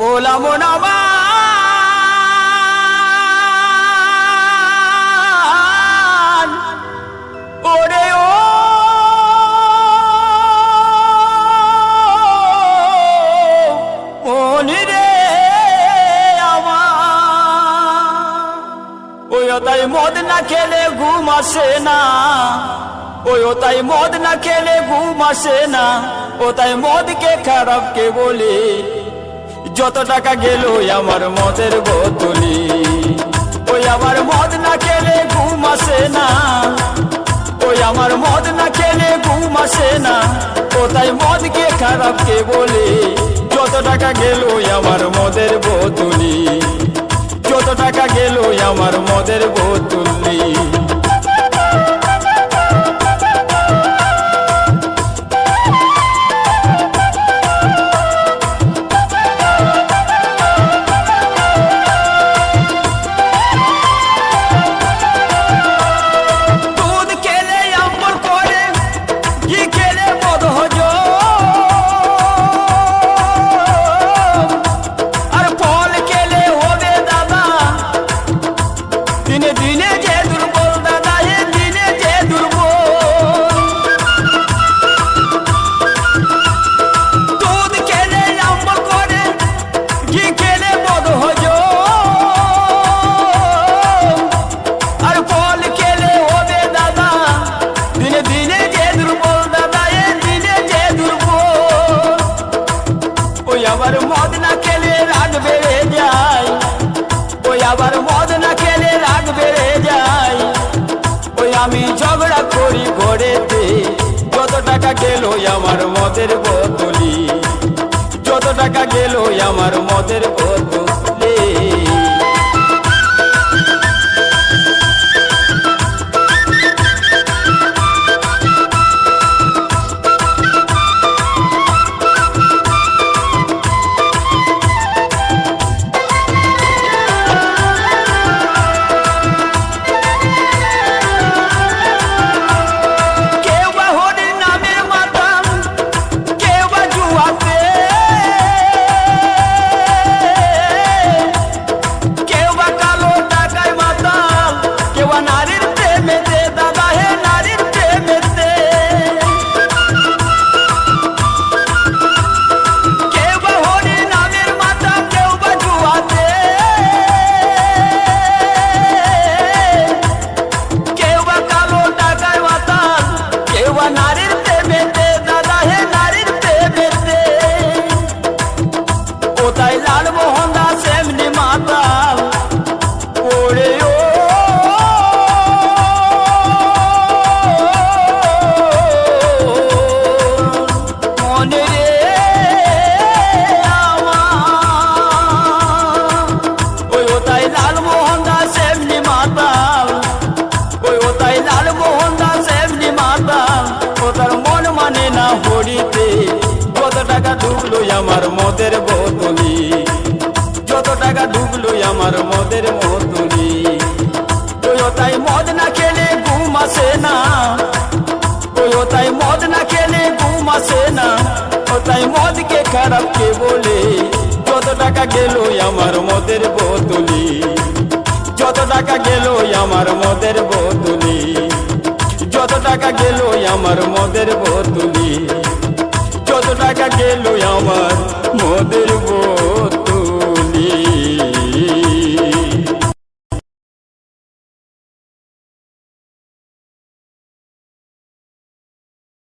OLA মোনামান ওরে ও মনি রে আমার ওই তাই মদ না খেলে ঘুম আসে না ওই তাই মদ না খেলে ঘুম আসে না ও তাই মদকে খারাপ কে বলে যত টাকা গেল আমার মদের বোতলি ওই আমার মদ না খেলে ঘুম আসে না ওই আমার মদ না খেলে ঘুম আসে না ও তাই মদকে খারাপ কে বলে যত টাকা গেল আমার মদের বোতলি যত টাকা গেল আমার মদের বোতলি আবার মদ না খেলে রাগ বেড়ে যায় ওই আবার মদ না খেলে রাগ বেড়ে যায় ওই আমি ঝগড়া করি ঘরেতে যত টাকা গেল আমার মদের বোতলি যত টাকা গেল আমার মদের বোতলি যত টাকা ডুবলো আমার মদের বোতলি যত টাকা ডুবলো আমার মদের বোতলি ওই তাই মদ না খেলে ঘুম আসে না ওই তাই মদ না খেলে ঘুম আসে না ও তাই মদকে খারাপ কে বলে যত টাকা গেল আমার মদের বোতলি যত টাকা গেল আমার মদের বোতলি যত টাকা গেল আমার মদের বোতলি যত টাকা গেল আমার মদের